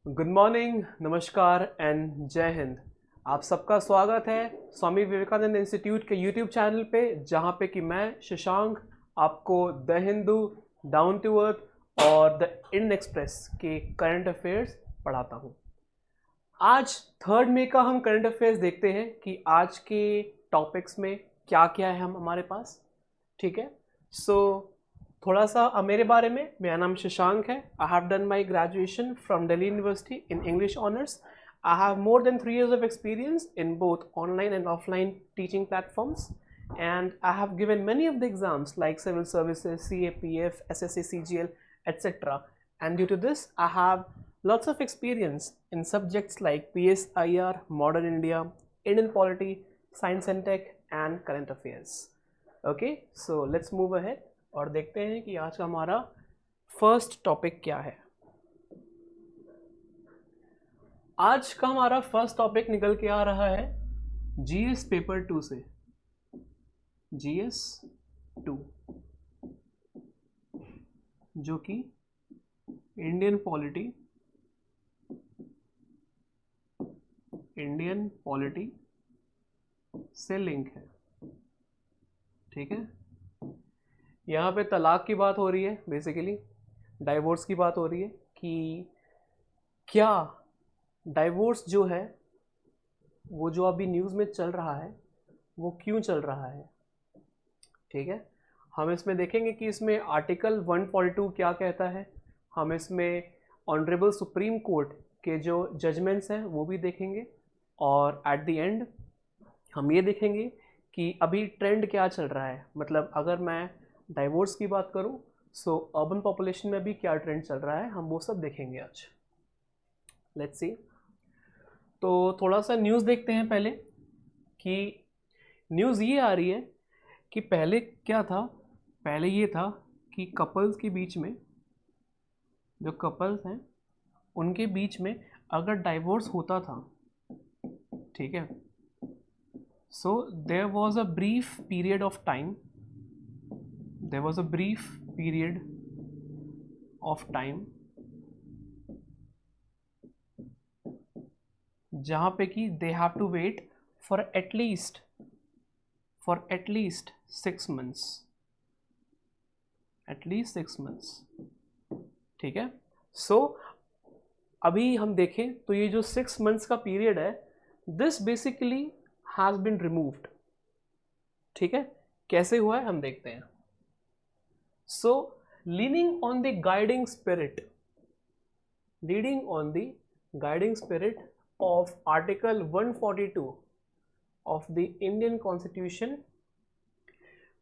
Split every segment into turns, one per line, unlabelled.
Good morning, नमस्कार and जय हिंद। आप सबका स्वागत है स्वामी विवेकानंद इंस्टीट्यूट के यूट्यूब चैनल पे, जहाँ पे कि मैं शशांक आपको the Hindu, Down to Earth और द इंडियन एक्सप्रेस के करंट अफेयर्स पढ़ाता हूँ। आज 3 मई का हम करंट अफेयर्स देखते हैं कि आज के टॉपिक्स में क्या क्या है हमारे पास। ठीक है, सो थोड़ा सा मेरे बारे में। मेरा नाम शशांक है। I have done my graduation from Delhi university in English honours. I have more than 3 years of experience in both online and offline teaching platforms, and I have given many of the exams like civil services, CAPF, SSC, CGL, etc. And due to this, I have lots of experience in subjects like PSIR, Modern India, Indian Polity, Science and Tech, and Current Affairs. Okay, so let's move ahead और देखते हैं कि आज का हमारा first topic क्या है। आज का हमारा फर्स्ट टॉपिक निकल के आ रहा है जीएस पेपर 2 से। जीएस 2 जो कि इंडियन पॉलिटी से लिंक है। ठीक है, यहाँ पे तलाक की बात हो रही है, बेसिकली डाइवोर्स की बात हो रही है कि क्या डाइवोर्स जो है वो जो अभी न्यूज़ में चल रहा है वो क्यों चल रहा है। ठीक है, हम इसमें देखेंगे कि इसमें आर्टिकल 142 क्या कहता है। हम इसमें ऑनरेबल सुप्रीम कोर्ट के जो जजमेंट्स हैं वो भी देखेंगे, और एट द एंड हम ये देखेंगे कि अभी ट्रेंड क्या चल रहा है। मतलब अगर मैं डाइवोर्स की बात करूं, सो अर्बन पॉपुलेशन में भी क्या ट्रेंड चल रहा है, हम वो सब देखेंगे आज। Let's see. तो थोड़ा सा न्यूज़ देखते हैं पहले कि न्यूज़ ये आ रही है कि पहले क्या था। पहले ये था कि कपल्स के बीच में, जो कपल्स हैं उनके बीच में अगर डाइवोर्स होता था, ठीक है, so there was a brief period of time, there was a brief period of time जहाँ पे कि they have to wait for at least 6 months, at least 6 months। ठीक है, सो अभी हम देखें तो ये जो 6 months का पीरियड है, this basically has been removed. ठीक है, कैसे हुआ है हम देखते हैं। So, leaning on the guiding spirit of Article 142 of the Indian Constitution,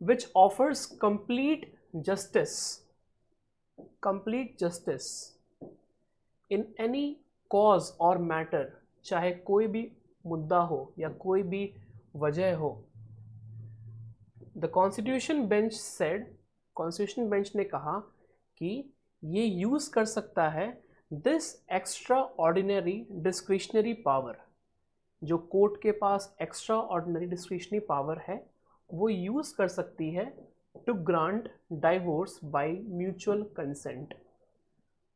which offers complete justice in any cause or matter, चाहे कोई भी मुद्दा हो या कोई भी वजह हो। The Constitution बेंच ने कहा कि ये यूज़ कर सकता है this extraordinary discretionary power. जो कोर्ट के पास एक्स्ट्रा ऑर्डिनरी डिस्क्रिशनरी पावर है वो यूज़ कर सकती है to grant divorce by mutual consent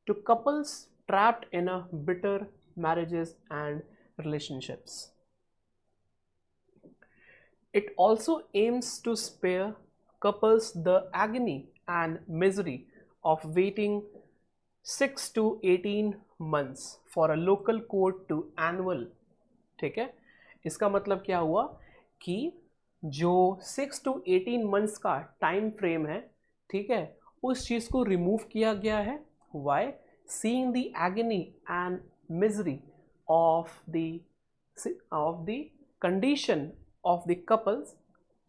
to couples trapped in a bitter marriages and relationships. It also aims to spare couples the agony and misery of waiting 6 to 18 months for a local court to annual। ठीक है, इसका मतलब क्या हुआ कि जो 6 to 18 months का time frame है, ठीक है, उस चीज़ को रिमूव किया गया है। Why? Seeing the agony and misery of the condition of the couples.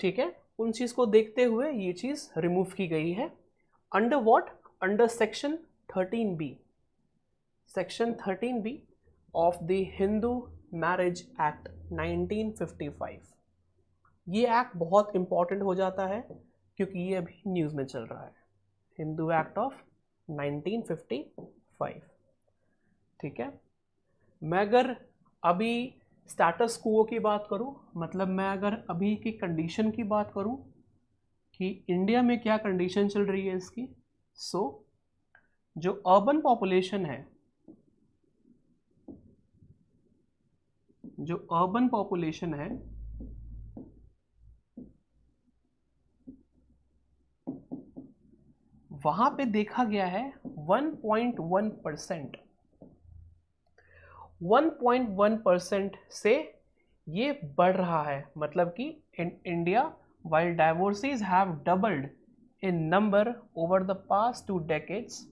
ठीक है, उन चीज़ को देखते हुए ये चीज़ रिमूव की गई है। Under what? Under section 13B, section 13B of the Hindu marriage act 1955। ये एक्ट बहुत इंपॉर्टेंट हो जाता है क्योंकि ये अभी न्यूज़ में चल रहा है, हिंदू एक्ट ऑफ 1955। ठीक है, मैं अगर अभी स्टेटस क्वो की बात करूं, मतलब मैं अगर अभी की कंडीशन की बात करूं कि इंडिया में क्या कंडीशन चल रही है इसकी, सो जो अर्बन पॉपुलेशन है जो अर्बन पॉपुलेशन है वहां पे देखा गया है 1.1%। 1.1% से ये बढ़ रहा है, मतलब कि in India while divorces have doubled in number over the past 2 decades,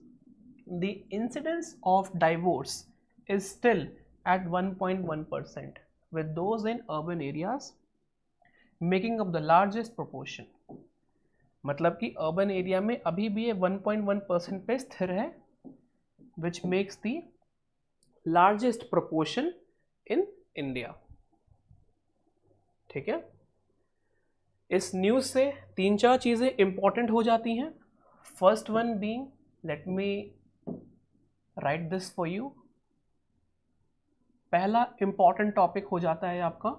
the incidence of divorce is still at 1.1%, with those in urban areas making up the largest proportion। मतलब कि अर्बन एरिया में अभी भी ये 1.1% पे स्थिर है, which makes the largest proportion in India। ठीक है, इस न्यूज़ से 3-4 चीज़ें इंपॉर्टेंट हो जाती हैं। First one being, let me right this for you. पहला इंपॉर्टेंट टॉपिक हो जाता है आपका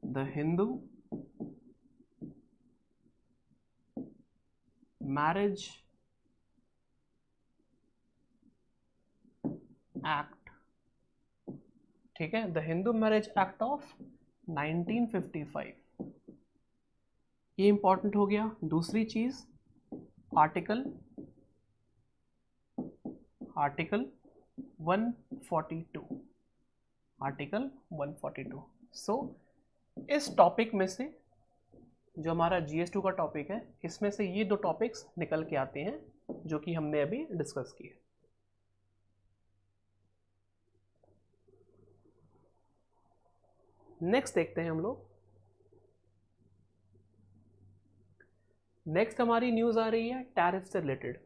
द हिंदू मैरिज एक्ट। ठीक है, the Hindu marriage act of 1955, ये इंपॉर्टेंट हो गया। दूसरी चीज आर्टिकल 142, आर्टिकल 142। सो इस टॉपिक में से जो हमारा GS2 का टॉपिक है, इसमें से ये 2 टॉपिक्स निकल के आते हैं जो कि हमने अभी डिस्कस किए। नेक्स्ट देखते हैं हम लोग। नेक्स्ट हमारी न्यूज़ आ रही है टैरिफ से रिलेटेड।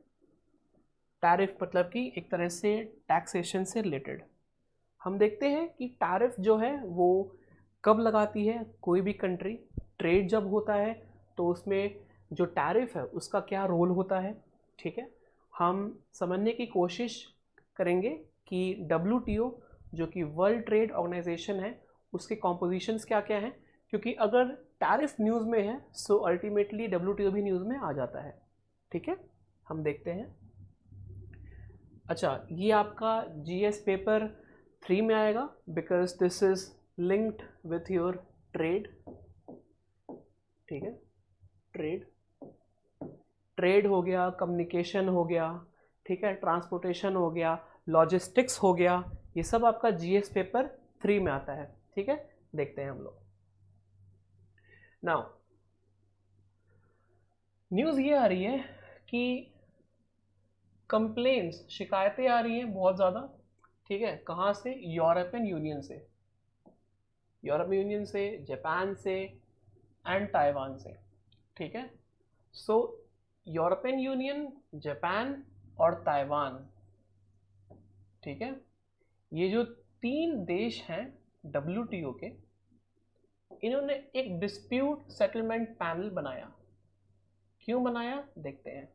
टैरिफ मतलब कि एक तरह से टैक्सेशन से रिलेटेड। हम देखते हैं कि टैरिफ जो है वो कब लगाती है कोई भी कंट्री। ट्रेड जब होता है तो उसमें जो टैरिफ है उसका क्या रोल होता है। ठीक है, हम समझने की कोशिश करेंगे कि WTO जो कि वर्ल्ड ट्रेड ऑर्गेनाइजेशन है, उसके कॉम्पोजिशंस क्या क्या हैं, क्योंकि अगर टैरिफ न्यूज़ में है सो अल्टीमेटली WTO भी न्यूज़ में आ जाता है। ठीक है, हम देखते हैं। अच्छा, ये आपका GS पेपर 3 में आएगा because this is linked with your trade. ठीक है, ट्रेड हो गया, कम्युनिकेशन हो गया, ठीक है, ट्रांसपोर्टेशन हो गया, लॉजिस्टिक्स हो गया, ये सब आपका GS पेपर 3 में आता है। ठीक है, देखते हैं हम लोग। नाउ न्यूज़ ये आ रही है कि कंप्लेंट्स, शिकायतें आ रही हैं बहुत ज़्यादा। ठीक है, कहाँ से? यूरोपियन यूनियन से, जापान से एंड ताइवान से। ठीक है, सो यूरोपियन यूनियन, जापान और ताइवान, ठीक है, ये जो 3 देश हैं WTO के, इन्होंने एक डिस्प्यूट सेटलमेंट पैनल बनाया। क्यों बनाया, देखते हैं।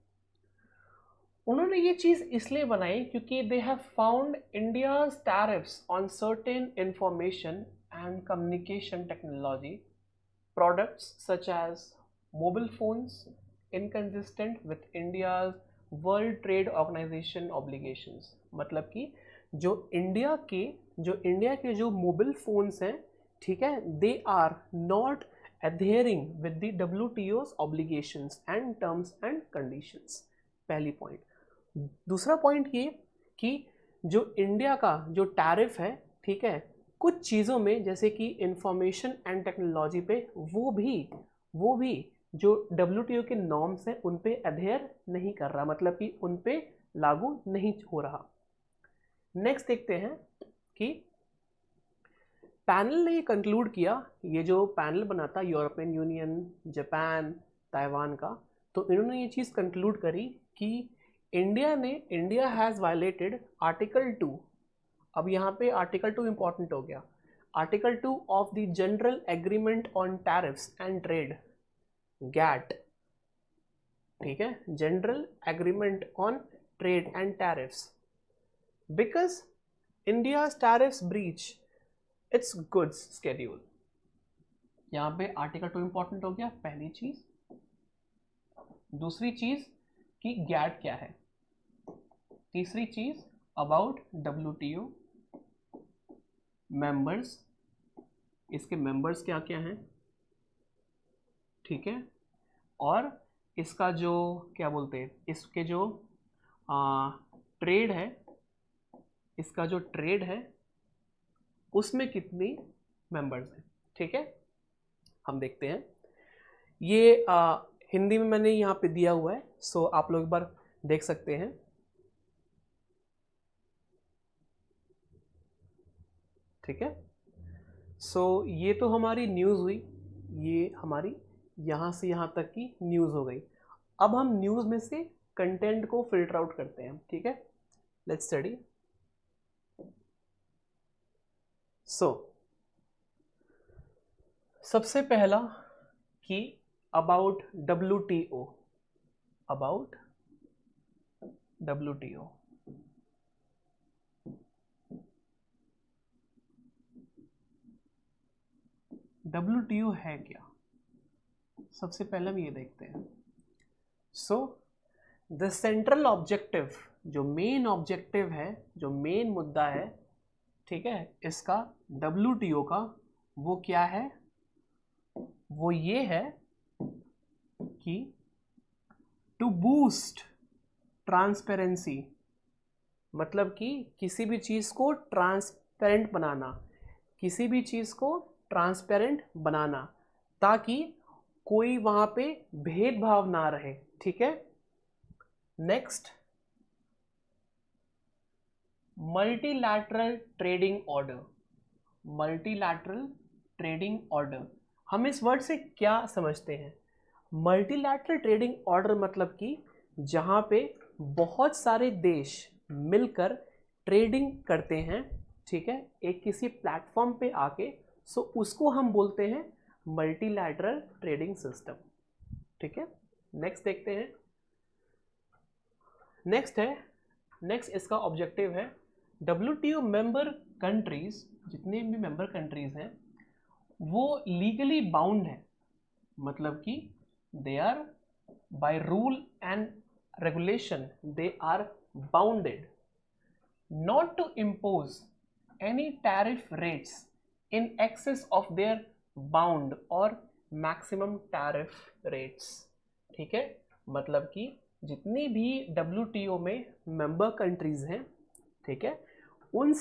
उन्होंने ये चीज़ इसलिए बनाई क्योंकि they have found India's tariffs on certain information and communication technology products such as mobile phones inconsistent with India's World Trade Organization obligations. मतलब कि जो इंडिया के जो मोबाइल फोन्स हैं, ठीक है, they are not adhering with the WTO's obligations and terms and conditions। पहली point. दूसरा पॉइंट ये कि जो इंडिया का जो टैरिफ है, ठीक है, कुछ चीज़ों में जैसे कि इंफॉर्मेशन एंड टेक्नोलॉजी पे वो भी जो WTO के नॉर्म्स हैं उन पे अधेयर नहीं कर रहा, मतलब कि उन पे लागू नहीं हो रहा। नेक्स्ट देखते हैं कि पैनल ने ये कंक्लूड किया, ये जो पैनल बना था यूरोपियन यूनियन, जापान, ताइवान का, तो इन्होंने ये चीज़ कंक्लूड करी कि इंडिया हैज़ वायलेटेड आर्टिकल 2। अब यहाँ पे आर्टिकल 2 इंपॉर्टेंट हो गया। Article 2 of the General Agreement on Tariffs and Trade, GATT. ठीक है, General Agreement on Trade and Tariffs, because India's tariffs breach its goods schedule. यहाँ पे आर्टिकल 2 इंपॉर्टेंट हो गया, पहली चीज। दूसरी चीज कि गैट क्या है। तीसरी चीज अबाउट WTO मेंबर्स, इसके मेंबर्स क्या क्या हैं, ठीक है, और इसका जो क्या बोलते हैं, इसके जो ट्रेड है, इसका जो ट्रेड है उसमें कितनी मेंबर्स हैं, ठीक है। हम देखते हैं ये हिंदी में मैंने यहाँ पे दिया हुआ है, सो आप लोग एक बार देख सकते हैं। ठीक है, सो ये तो हमारी न्यूज़ हुई, ये हमारी यहाँ से यहाँ तक की न्यूज़ हो गई। अब हम न्यूज़ में से कंटेंट को फिल्टर आउट करते हैं, ठीक है। Let's study. सो सबसे पहला कि about WTO, about WTO। WTO है क्या, सबसे पहले हम ये देखते हैं। सो द सेंट्रल ऑब्जेक्टिव, जो मेन ऑब्जेक्टिव है, जो मेन मुद्दा है, ठीक है, इसका WTO का, वो क्या है, वो ये है कि टू बूस्ट ट्रांसपेरेंसी, मतलब कि किसी भी चीज़ को ट्रांसपेरेंट बनाना, किसी भी चीज़ को ट्रांसपेरेंट बनाना, ताकि कोई वहाँ पे भेदभाव ना रहे, ठीक है। Next, multilateral trading order, multilateral trading order, हम इस वर्ड से क्या समझते हैं। मल्टीलैटरल ट्रेडिंग ऑर्डर मतलब कि जहाँ पे बहुत सारे देश मिलकर ट्रेडिंग करते हैं, ठीक है, एक किसी प्लेटफॉर्म पे आके, सो उसको हम बोलते हैं मल्टीलैटरल ट्रेडिंग सिस्टम, ठीक है। नेक्स्ट देखते हैं। नेक्स्ट इसका ऑब्जेक्टिव है WTO मेंबर कंट्रीज, जितने भी मेंबर कंट्रीज हैं वो लीगली बाउंड है, मतलब कि they are by rule and regulation they are bounded not to impose any tariff rates in excess of their bound और मैक्सिमम टैरिफ रेट्स, ठीक है। मतलब कि जितनी भी WTO में मेंबर कंट्रीज हैं, ठीक है, उन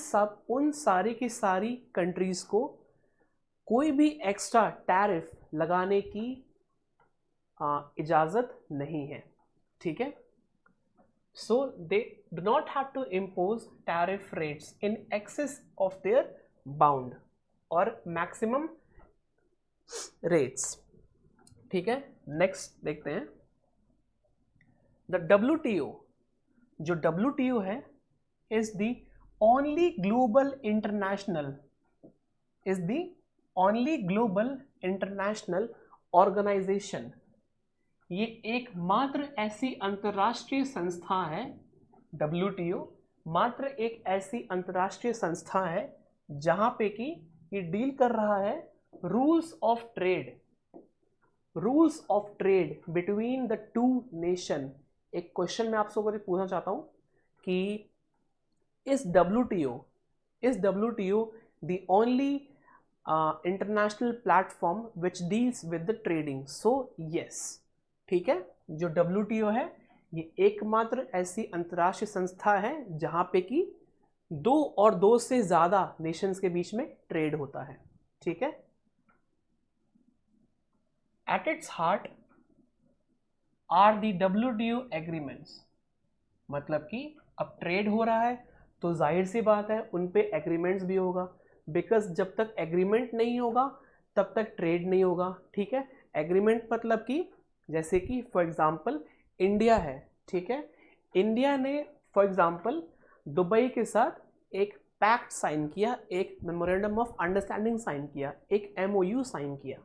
सारी की सारी कंट्रीज को कोई भी एक्स्ट्रा टैरिफ लगाने की इजाज़त नहीं है, ठीक है। So they do not have to impose tariff rates in excess of their bound और मैक्सिमम रेट्स, ठीक है। नेक्स्ट देखते हैं। द WTO, जो WTO है, is the only global international, is the only global international organisation, ये एकमात्र ऐसी अंतर्राष्ट्रीय संस्था है, WTO मात्र एक ऐसी अंतर्राष्ट्रीय संस्था है जहां पे कि ये डील कर रहा है rules of trade, rules of trade between the two nation. एक क्वेश्चन मैं आप सबको पूछना चाहता हूं कि is WTO the only international platform which deals with the trading? So yes, ठीक है, जो WTO है ये एकमात्र ऐसी अंतर्राष्ट्रीय संस्था है जहां पे कि दो से ज्यादा नेशंस के बीच में ट्रेड होता है, ठीक है। At its heart are the WTO agreements, मतलब कि अब ट्रेड हो रहा है तो जाहिर सी बात है उन पे एग्रीमेंट्स भी होगा, बिकॉज जब तक एग्रीमेंट नहीं होगा तब तक ट्रेड नहीं होगा, ठीक है। एग्रीमेंट मतलब कि जैसे कि फॉर एग्जांपल इंडिया है, ठीक है, इंडिया ने फॉर एग्जांपल दुबई के साथ एक पैक्ट साइन किया, एक मेमोरेंडम ऑफ अंडरस्टैंडिंग साइन किया, एक MOU साइन किया,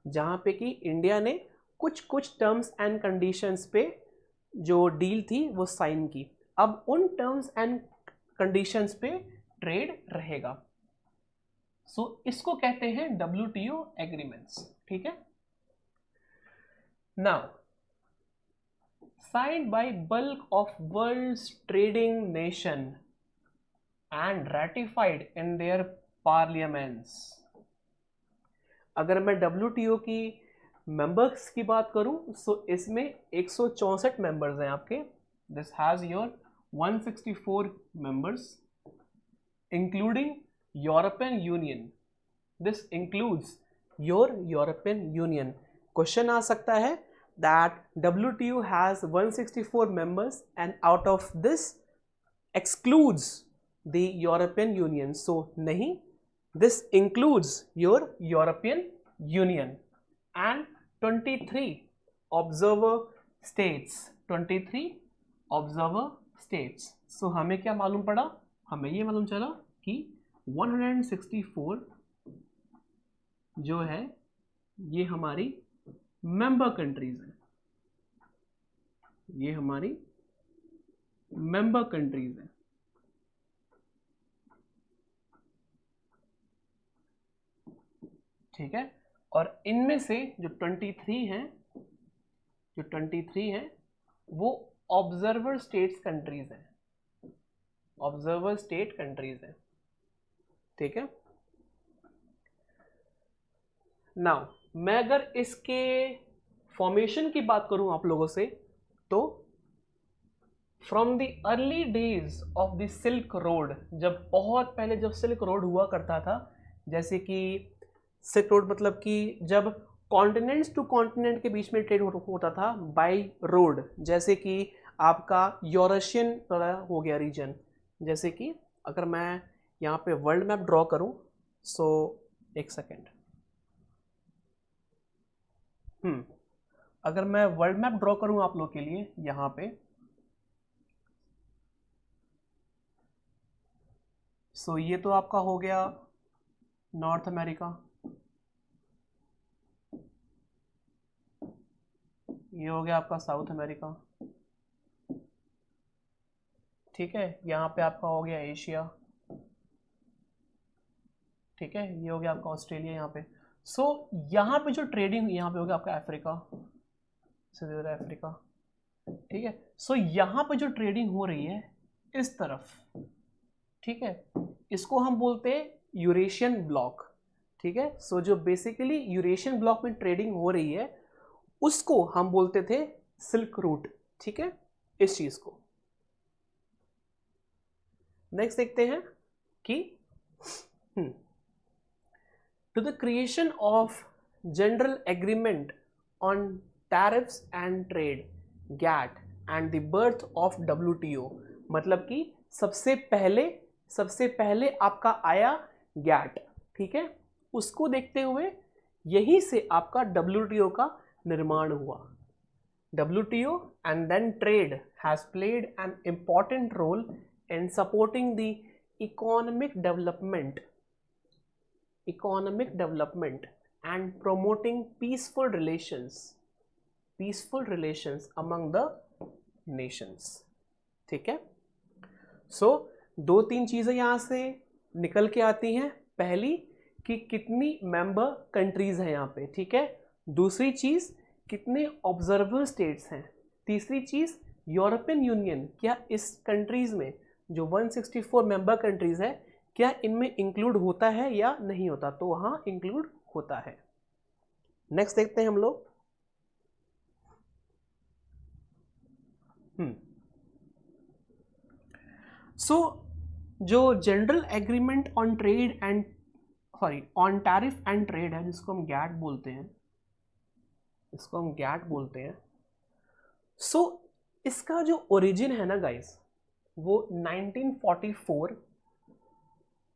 जहाँ पे कि इंडिया ने कुछ टर्म्स एंड कंडीशंस पे जो डील थी वो साइन की। अब उन टर्म्स एंड कंडीशंस पे ट्रेड रहेगा, सो इसको कहते हैं WTO एग्रीमेंट्स, ठीक है। Now signed by bulk of world's trading nation, and ratified in their parliaments. अगर मैं WTO की मेंबर्स की बात करूं तो इसमें 164 मेंबर्स हैं आपके. This has your 164 members including European Union. This includes your European Union. Question आ सकता है that WTO has 164 members and out of this excludes the European Union. So nahi, this includes your European Union and 23 observer states. 23 observer states. So हमें क्या मालूम पड़ा? हमें ये मालूम चला कि 164 जो है ये हमारी मेंबर कंट्रीज हैं. ये हमारी मेंबर कंट्रीज हैं. ठीक है. और इनमें से जो 23 हैं वो ऑब्जर्वर स्टेट्स कंट्रीज हैं. ऑब्जर्वर स्टेट कंट्रीज हैं. ठीक है. नाउ मैं अगर इसके फॉर्मेशन की बात करूं आप लोगों से तो from the early days of the silk road, जब बहुत पहले जब सिल्क रोड हुआ करता था, जैसे कि सिल्क रोड मतलब कि जब कॉन्टिनेंट्स टू कॉन्टिनेंट के बीच में ट्रेड होता था बाय रोड, जैसे कि आपका यूरेशियन हो गया रीजन. जैसे कि अगर मैं यहाँ पे वर्ल्ड मैप ड्रॉ करूँ, सो एक सेकेंड. अगर मैं वर्ल्ड मैप ड्रॉ करूं आप लोग के लिए यहां पे, सो ये तो आपका हो गया नॉर्थ अमेरिका, ये हो गया आपका साउथ अमेरिका. ठीक है. यहाँ पे आपका हो गया एशिया. ठीक है. ये हो गया आपका ऑस्ट्रेलिया यहाँ पे. सो यहाँ पे जो ट्रेडिंग, यहाँ पे हो गया आपका अफ्रीका, अफ्रीका. ठीक है. सो यहाँ पे जो ट्रेडिंग हो रही है इस तरफ, ठीक है, इसको हम बोलते हैं यूरेशियन ब्लॉक. ठीक है. सो जो बेसिकली यूरेशियन ब्लॉक में ट्रेडिंग हो रही है उसको हम बोलते थे सिल्क रूट. ठीक है. इस चीज को नेक्स्ट देखते हैं कि to the creation of General Agreement on Tariffs and Trade GATT and the birth of WTO. मतलब कि सबसे पहले आपका आया GATT. ठीक है. उसको देखते हुए यहीं से आपका WTO का निर्माण हुआ. WTO and then trade has played an important role in supporting the economic development and promoting peaceful relations among the nations. ठीक है. सो दो तीन चीजें यहां से निकल के आती हैं. पहली कि कितनी मेंबर कंट्रीज हैं यहाँ पे. ठीक है. दूसरी चीज कितने ऑब्जर्वर स्टेट्स हैं. तीसरी चीज यूरोपियन यूनियन क्या इस कंट्रीज में जो 164 मेंबर कंट्रीज है क्या इनमें इंक्लूड होता है या नहीं होता. तो हाँ, इंक्लूड होता है. नेक्स्ट देखते हैं हम लोग. सो जो general Agreement on Trade and on tariff and trade है, जिसको हम गैट बोलते हैं, सो इसका जो ओरिजिन है ना गाइस, वो 1944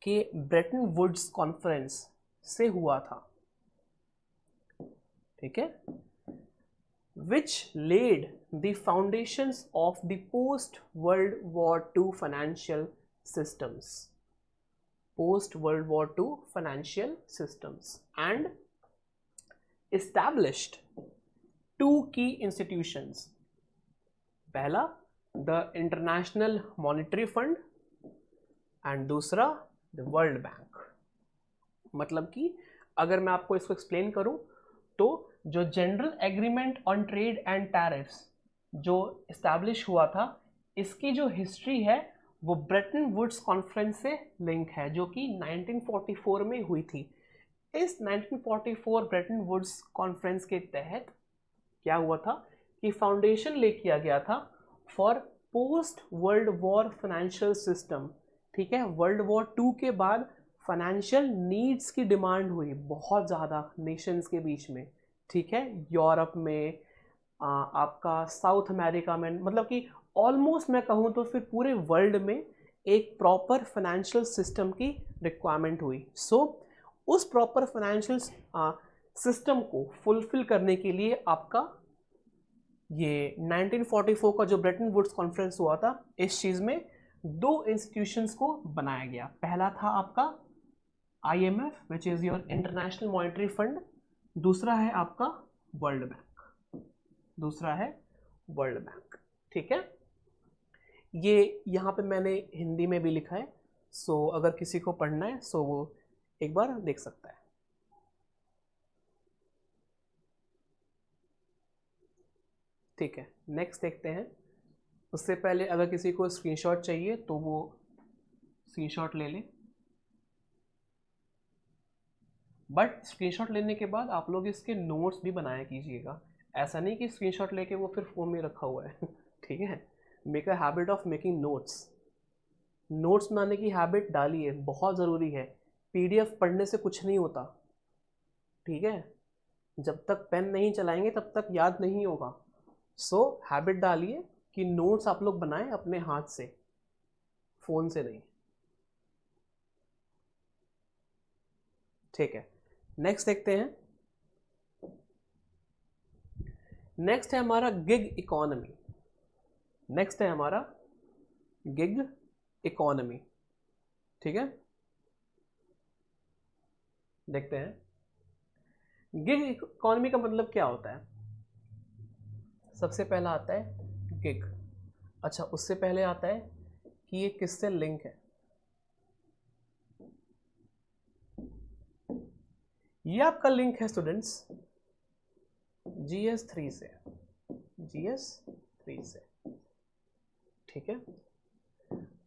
के ब्रेटन वुड्स कॉन्फ्रेंस से हुआ था. ठीक है. which laid the foundations of the post World War II financial systems and established two key institutions. पहला the International Monetary Fund and दूसरा the World Bank. मतलब कि अगर मैं आपको इसको एक्सप्लेन करूं तो जो general Agreement on Trade and tariffs जो इस्टेब्लिश हुआ था, इसकी जो हिस्ट्री है वो ब्रेटन वुड्स कॉन्फ्रेंस से लिंक है, जो कि 1944 में हुई थी। इस 1944 ब्रेटन वुड्स कॉन्फ्रेंस के तहत क्या हुआ था कि फाउंडेशन ले किया गया था for post world war financial system. ठीक है, वर्ल्ड वॉर 2 के बाद फाइनेंशियल नीड्स की डिमांड हुई बहुत ज़्यादा नेशंस के बीच में। ठीक है, यूरोप में, आपका साउथ अमेरिका में, मतलब कि ऑलमोस्ट मैं कहूँ तो फिर पूरे वर्ल्ड में एक प्रॉपर फाइनेंशियल सिस्टम की रिक्वायरमेंट हुई। सो उस प्रॉपर फाइनेंशियल सिस्टम को फुलफिल करने के लिए आपका ये 1944 का जो ब्रेटन वुड्स कॉन्फ्रेंस हुआ था, इस चीज़ में 2 इंस्टीट्यूशंस को बनाया गया। पहला था आपका IMF which is your international monetary fund, दूसरा है आपका वर्ल्ड बैंक, दूसरा है वर्ल्ड बैंक। ठीक है, ये यहाँ पे मैंने हिंदी में भी लिखा है, सो अगर किसी को पढ़ना है सो वो एक बार देख सकता है। ठीक है, नेक्स्ट देखते हैं। उससे पहले अगर किसी को स्क्रीनशॉट चाहिए तो वो स्क्रीनशॉट ले ले, बट स्क्रीनशॉट लेने के बाद आप लोग इसके नोट्स भी बनाया कीजिएगा। ऐसा नहीं कि स्क्रीनशॉट लेके वो फिर फ़ोन में रखा हुआ है। ठीक है, make a habit of making notes. Notes बनाने की हैबिट डालिए, बहुत ज़रूरी है। PDF पढ़ने से कुछ नहीं होता। ठीक है, जब तक पेन नहीं चलाएंगे तब तक याद नहीं होगा। सो हैबिट डालिए कि नोट्स आप लोग बनाएं अपने हाथ से, फ़ोन से नहीं। ठीक है, नेक्स्ट देखते हैं। नेक्स्ट है हमारा गिग इकोनॉमी। नेक्स्ट है हमारा गिग इकोनॉमी। ठीक है, देखते हैं गिग इकोनॉमी का मतलब क्या होता है। सबसे पहला आता है गिग। अच्छा, उससे पहले आता है कि ये किससे लिंक है। ये आपका लिंक है स्टूडेंट्स GS3 से, GS3 से। ठीक है,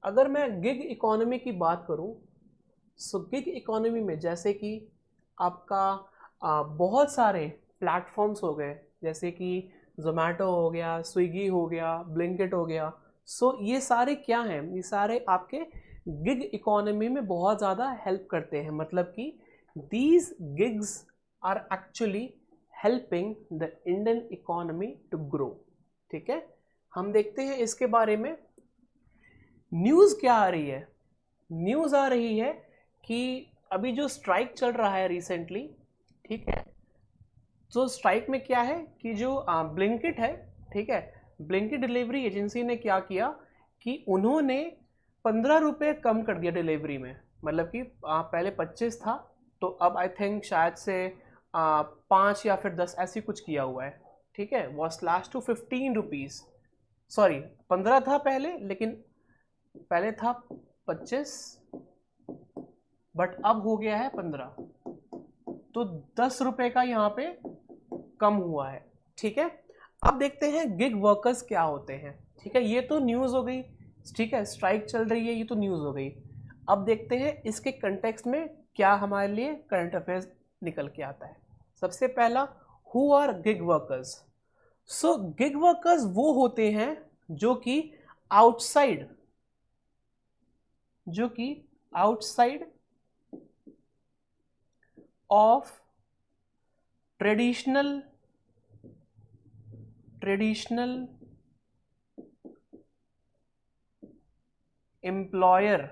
अगर मैं गिग इकोनॉमी की बात करूं, सो गिग इकोनॉमी में जैसे कि आपका बहुत सारे प्लेटफॉर्म्स हो गए, जैसे कि जोमेटो हो गया, स्विगी हो गया, ब्लिंकिट हो गया। सो ये सारे क्या हैं, ये सारे आपके गिग इकोनॉमी में बहुत ज़्यादा हेल्प करते हैं। मतलब कि these gigs are actually helping the Indian economy to grow. ठीक है, हम देखते हैं इसके बारे में न्यूज़ क्या आ रही है। न्यूज़ आ रही है कि अभी जो स्ट्राइक चल रहा है रिसेंटली, ठीक है, तो स्ट्राइक में क्या है कि जो ब्लिंकिट है, ठीक है, ब्लिंकिट डिलीवरी एजेंसी ने क्या किया कि उन्होंने 15 रुपये कम कर दिया डिलीवरी में। मतलब कि पहले 25 था, तो अब आई थिंक शायद से 5 या फिर 10 ऐसी कुछ किया हुआ है। ठीक है, वो स्लैश टू 15 रुपीज़, सॉरी 15 था पहले, लेकिन पहले था 25 बट अब हो गया है 15, तो 10 रुपए का यहाँ पे कम हुआ है। ठीक है, अब देखते हैं गिग वर्कर्स क्या होते हैं। ठीक है, ये तो न्यूज़ हो गई। ठीक है, स्ट्राइक चल रही है, ये तो न्यूज़ हो गई। अब देखते हैं इसके कंटेक्स्ट में क्या हमारे लिए करंट अफेयर्स निकल के आता है। सबसे पहला, who are gig workers. So gig workers वो होते हैं जो कि आउटसाइड ऑफ ट्रेडिशनल एम्प्लॉयर,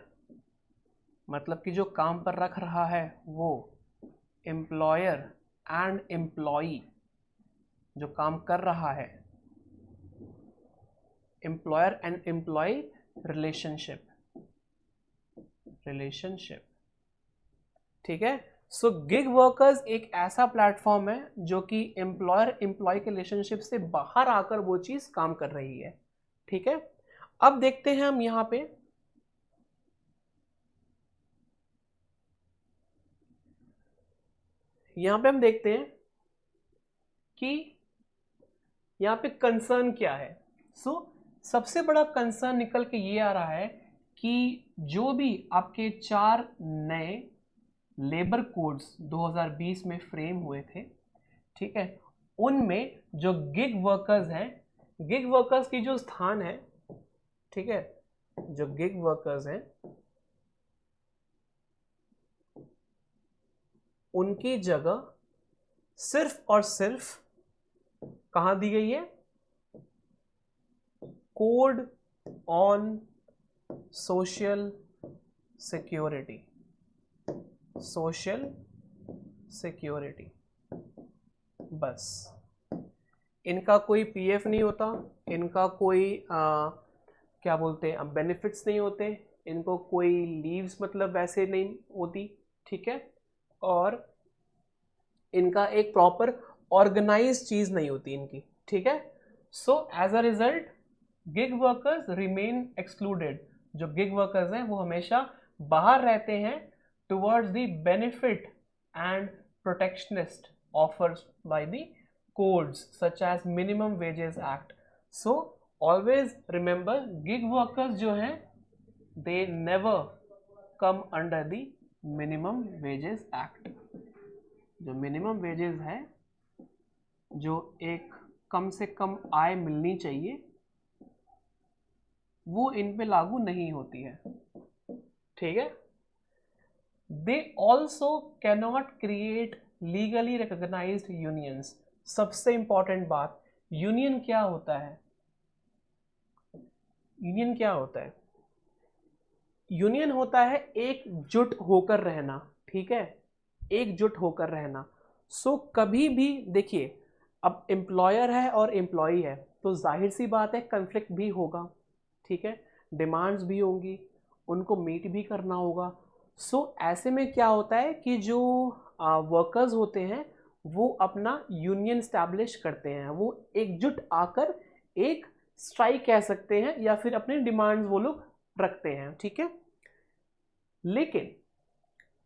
मतलब कि जो काम पर रख रहा है वो एम्प्लॉयर, एंड एम्प्लॉई, जो काम कर रहा है, एम्प्लॉयर एंड एम्प्लॉई रिलेशनशिप। ठीक है, सो गिग वर्कर्स एक ऐसा प्लेटफॉर्म है जो कि एम्प्लॉयर एम्प्लॉय के रिलेशनशिप से बाहर आकर वो चीज काम कर रही है। ठीक है, अब देखते हैं हम यहाँ पे हम देखते हैं कि यहाँ पे कंसर्न क्या है। सो सबसे बड़ा कंसर्न निकल के ये आ रहा है कि जो भी आपके 4 नए लेबर कोड्स 2020 में फ्रेम हुए थे, ठीक है, उनमें जो गिग वर्कर्स हैं, गिग वर्कर्स की जो स्थान है, ठीक है, जो गिग वर्कर्स हैं उनकी जगह सिर्फ और सिर्फ कहां दी गई है? Code on social security, social security. बस, इनका कोई पीएफ नहीं होता, इनका कोई क्या बोलते हैं बेनिफिट्स नहीं होते, इनको कोई लीव्स मतलब वैसे नहीं होती, ठीक है, और इनका एक प्रॉपर ऑर्गेनाइज चीज नहीं होती इनकी, ठीक है। So as a result gig workers remain excluded. जो गिग वर्कर्स हैं वो हमेशा बाहर रहते हैं towards the benefit and protectionist offers by the codes such as minimum wages act. So always remember gig workers जो हैं they never come under the minimum wages act. जो मिनिमम वेजेस है, जो एक कम से कम आय मिलनी चाहिए, वो इन पे लागू नहीं होती है, ठीक है। They also cannot create legally recognised unions. सबसे इंपॉर्टेंट बात, यूनियन क्या होता है? यूनियन क्या होता है? यूनियन होता है एकजुट होकर रहना, ठीक है, एकजुट होकर रहना। सो कभी भी देखिए, अब एम्प्लॉयर है और एम्प्लॉई है, तो जाहिर सी बात है कन्फ्लिक्ट भी होगा, ठीक है, डिमांड्स भी होंगी, उनको मीट भी करना होगा। सो ऐसे में क्या होता है कि जो वर्कर्स होते हैं वो अपना यूनियन स्टैब्लिश करते हैं, वो एकजुट आकर एक स्ट्राइक कह सकते हैं या फिर अपने डिमांड्स वो लोग रखते हैं, ठीक है। लेकिन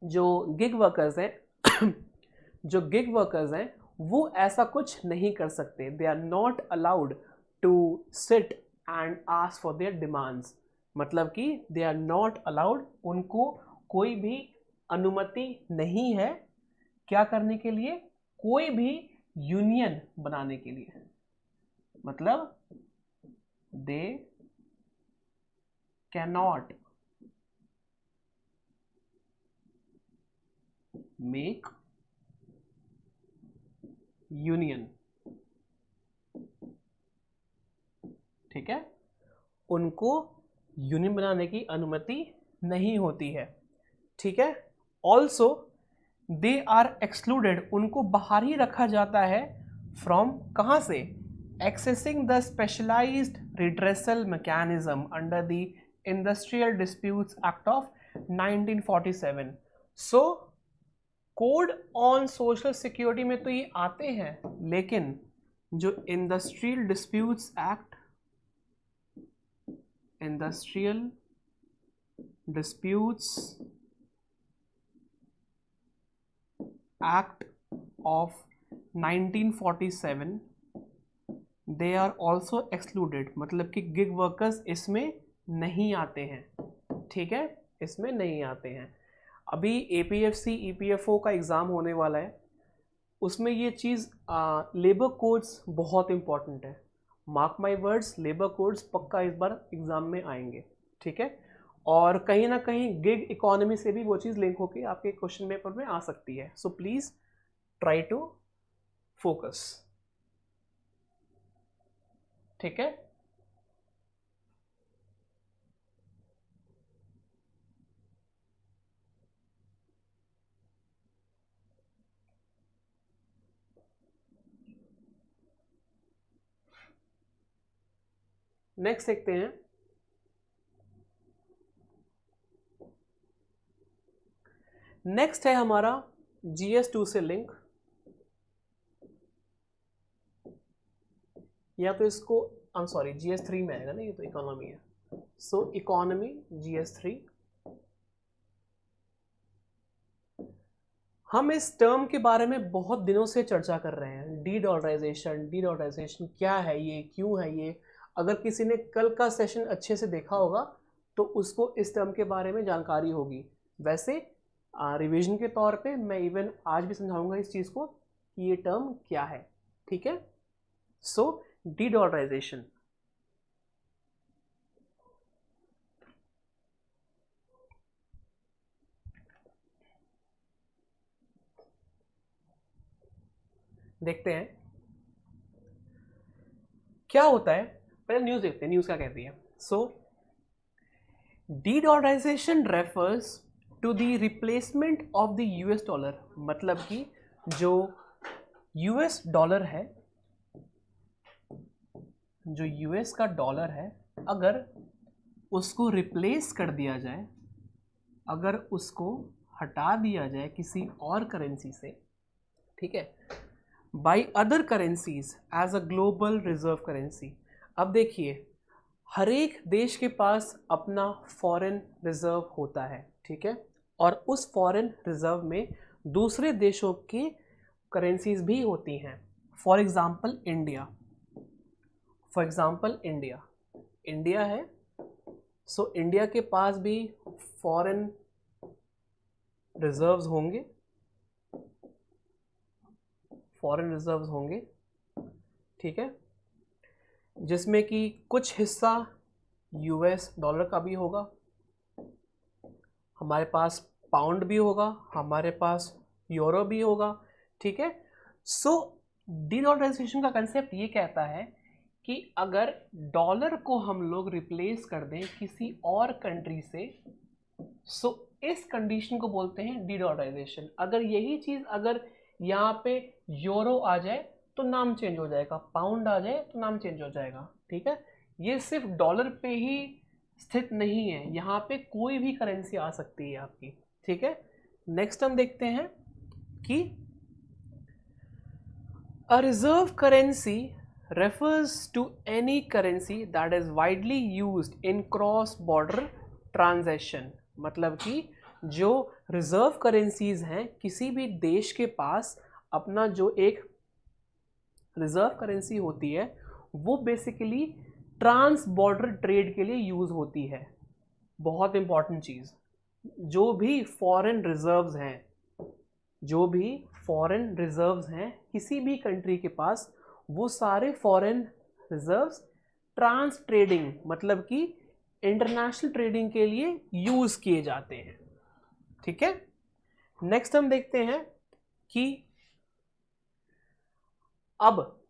जो गिग वर्कर्स हैं जो गिग वर्कर्स हैं वो ऐसा कुछ नहीं कर सकते। They are not allowed to sit and ask for their demands. मतलब कि दे आर नॉट अलाउड, उनको कोई भी अनुमति नहीं है क्या करने के लिए? कोई भी यूनियन बनाने के लिए। मतलब दे कैनॉट मेक यूनियन, ठीक है, उनको यूनियन बनाने की अनुमति नहीं होती है, ठीक है। ऑल्सो दे आर एक्सक्लूडेड, उनको बाहर ही रखा जाता है फ्रॉम कहाँ से? Accessing the specialised redressal mechanism under the industrial disputes act of 1947। So code on social security में तो ये आते हैं, लेकिन जो industrial disputes act, industrial disputes act of 1947 they are also excluded. मतलब कि गिग वर्कर्स इसमें नहीं आते हैं, ठीक है, इसमें नहीं आते हैं। अभी APFC EPFO का एग्ज़ाम होने वाला है, उसमें ये चीज़ लेबर कोड्स बहुत इंपॉर्टेंट है। Mark my words, labour codes पक्का इस बार एग्ज़ाम में आएंगे, ठीक है। और कहीं ना कहीं गिग इकोनॉमी से भी वो चीज़ लिंक होकर आपके क्वेश्चन पेपर में आ सकती है। So please try to focus, ठीक है। नेक्स्ट देखते हैं, नेक्स्ट है हमारा GS2 से लिंक, या तो इसको सॉरी GS3 में आएगा ना, ये तो इकोनॉमी है। सो इकोनॉमी GS3। हम इस टर्म के बारे में बहुत दिनों से चर्चा कर रहे हैं, डी-डॉलराइजेशन। डी-डॉलराइजेशन क्या है, ये क्यों है ये? अगर किसी ने कल का सेशन अच्छे से देखा होगा तो उसको इस टर्म के बारे में जानकारी होगी। वैसे रिवीजन के तौर पे मैं इवन आज भी समझाऊंगा इस चीज़ को कि ये टर्म क्या है। ठीक है, सो डी-डॉलराइजेशन। देखते हैं क्या होता है, पहले न्यूज़ देखते हैं, न्यूज़ क्या कहती है। So dedollarisation refers to the replacement of the US dollar, मतलब कि जो यूएस डॉलर है, जो यूएस का डॉलर है, अगर उसको रिप्लेस कर दिया जाए, अगर उसको हटा दिया जाए किसी और करेंसी से, ठीक है, by other currencies as a global reserve currency. अब देखिए, हर एक देश के पास अपना फॉरेन रिजर्व होता है, ठीक है, और उस फॉरेन रिजर्व में दूसरे देशों की करेंसीज भी होती हैं। फॉर एग्जाम्पल इंडिया, इंडिया है, सो इंडिया के पास भी फॉरेन रिजर्व्स होंगे, ठीक है, जिसमें कि कुछ हिस्सा यूएस डॉलर का भी होगा, हमारे पास पाउंड भी होगा, हमारे पास यूरो भी होगा, ठीक है। सो डी-डॉलराइजेशन का कंसेप्ट ये कहता है कि अगर डॉलर को हम लोग रिप्लेस कर दें किसी और कंट्री से, सो इस कंडीशन को बोलते हैं डी-डॉलराइजेशन। अगर यही चीज़ अगर यहाँ पे यूरो आ जाए तो नाम चेंज हो जाएगा, पाउंड आ जाए तो नाम चेंज हो जाएगा, ठीक है। ये सिर्फ डॉलर पे ही स्थित नहीं है, यहाँ पे कोई भी करेंसी आ सकती है आपकी, ठीक है। नेक्स्ट हम देखते हैं कि a reserve currency refers to any currency that is widely used in cross border transaction, मतलब कि जो रिजर्व करेंसीज हैं, किसी भी देश के पास अपना जो एक रिजर्व करेंसी होती है वो बेसिकली ट्रांस बॉर्डर ट्रेड के लिए यूज होती है। बहुत इंपॉर्टेंट चीज़, जो भी फॉरेन रिजर्व्स हैं किसी भी कंट्री के पास, वो सारे फॉरेन रिजर्व्स ट्रांस ट्रेडिंग मतलब कि इंटरनेशनल ट्रेडिंग के लिए यूज किए जाते हैं, ठीक है। नेक्स्ट हम देखते हैं कि अब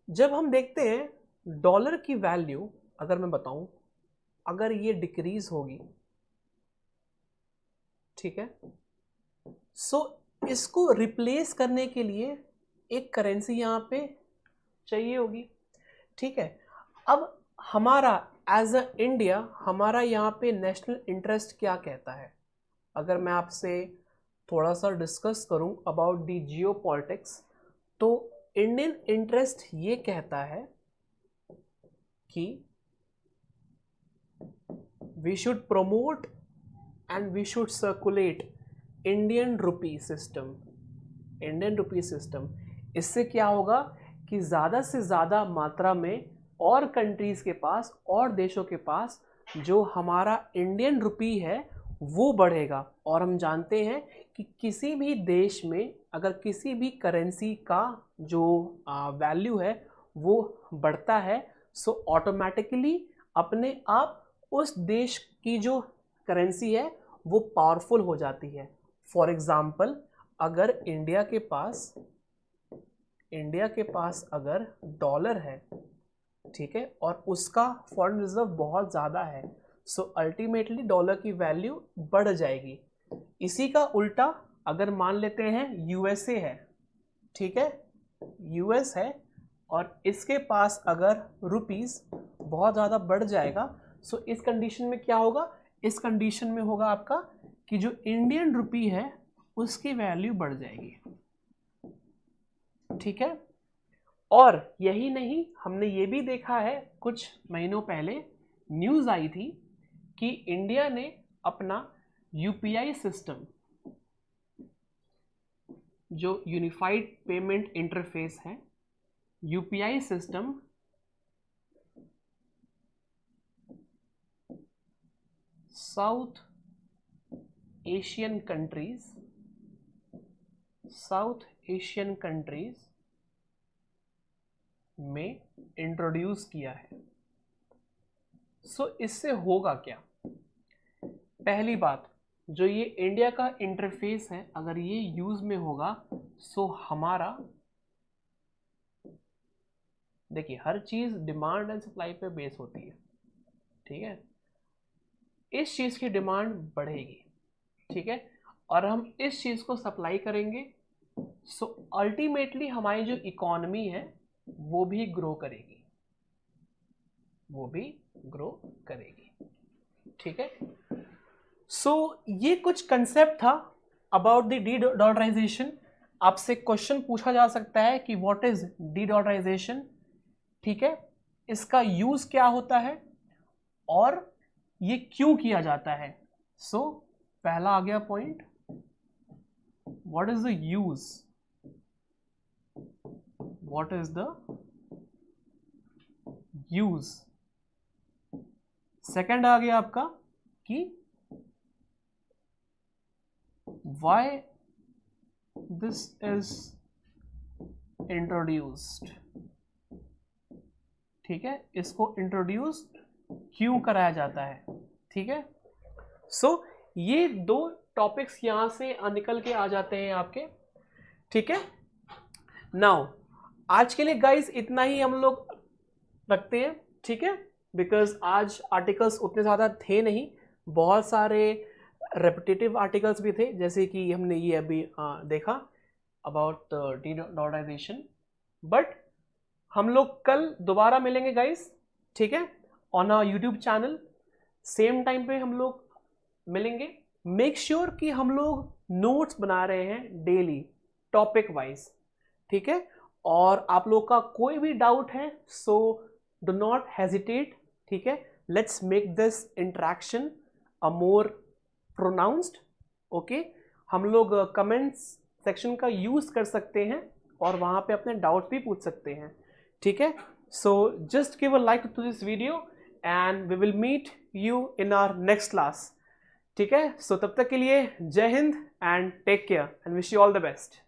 जब हम देखते हैं डॉलर की वैल्यू, अगर मैं बताऊं, अगर ये डिक्रीज होगी, ठीक है, सो इसको रिप्लेस करने के लिए एक करेंसी यहाँ पे चाहिए होगी, ठीक है। अब हमारा एज अ इंडिया, हमारा यहाँ पे नेशनल इंटरेस्ट क्या कहता है, अगर मैं आपसे थोड़ा सा डिस्कस करूं अबाउट दी जियो पॉलिटिक्स, तो इंडियन इंटरेस्ट ये कहता है कि we should promote and we should circulate Indian rupee system. इससे क्या होगा कि ज़्यादा से ज़्यादा मात्रा में और कंट्रीज़ के पास और देशों के पास जो हमारा इंडियन रुपी है वो बढ़ेगा। और हम जानते हैं कि किसी भी देश में अगर किसी भी करेंसी का जो वैल्यू है वो बढ़ता है, सो ऑटोमेटिकली अपने आप उस देश की जो करेंसी है वो पावरफुल हो जाती है। फॉर एग्जाम्पल, अगर इंडिया के पास अगर डॉलर है, ठीक है, और उसका फॉरेन रिजर्व बहुत ज़्यादा है, सो अल्टीमेटली डॉलर की वैल्यू बढ़ जाएगी। इसी का उल्टा अगर मान लेते हैं यूएसए है, ठीक है, यूएस है और इसके पास अगर रुपीस बहुत ज़्यादा बढ़ जाएगा, सो इस कंडीशन में क्या होगा, इस कंडीशन में होगा आपका कि जो इंडियन रुपी है उसकी वैल्यू बढ़ जाएगी, ठीक है। और यही नहीं, हमने ये भी देखा है, कुछ महीनों पहले न्यूज़ आई थी कि इंडिया ने अपना यूपीआई सिस्टम जो यूनिफाइड पेमेंट इंटरफेस है, UPI system south Asian countries में इंट्रोड्यूस किया है। सो इससे होगा क्या? पहली बात, जो ये इंडिया का इंटरफेस है, अगर ये यूज में होगा सो हमारा, देखिए हर चीज डिमांड एंड सप्लाई पे बेस होती है, ठीक है। इस चीज की डिमांड बढ़ेगी, ठीक है, और हम इस चीज को सप्लाई करेंगे, सो अल्टीमेटली हमारी जो इकोनॉमी है वो भी ग्रो करेगी, ठीक है। सो ये कुछ कंसेप्ट था अबाउट द डी डॉलराइजेशन। आपसे क्वेश्चन पूछा जा सकता है कि व्हाट इज डी डॉलराइजेशन, ठीक है, इसका यूज क्या होता है और ये क्यों किया जाता है। सो पहला आ गया point, what is the use, second आ गया आपका कि why this is introduced, ठीक है, इसको इंट्रोड्यूस क्यों कराया जाता है, ठीक है। सो ये दो टॉपिक्स यहां से निकल के आ जाते हैं आपके, ठीक है। नाउ आज के लिए गाइस इतना ही हम लोग रखते हैं, ठीक है, बिकॉज आज आर्टिकल्स उतने ज़्यादा थे नहीं, बहुत सारे रेपिटेटिव आर्टिकल्स भी थे, जैसे कि हमने ये अभी देखा अबाउट डी डॉलराइजेशन। बट हम लोग कल दोबारा मिलेंगे गाइस, ठीक है, on our YouTube channel, same time पे हम लोग मिलेंगे। मेक श्योर कि हम लोग नोट्स बना रहे हैं डेली टॉपिक वाइज, ठीक है, और आप लोग का कोई भी डाउट है सो डू नॉट हेजिटेट, ठीक है। Let's make this interaction a more pronounced, okay. हम लोग कमेंट्स सेक्शन का यूज कर सकते हैं और वहां पे अपने डाउट भी पूछ सकते हैं, ठीक है। So just give a like to this video and we will meet you in our next class, ठीक है। सो तब तक के लिए Jai Hind and take care and wish you all the best.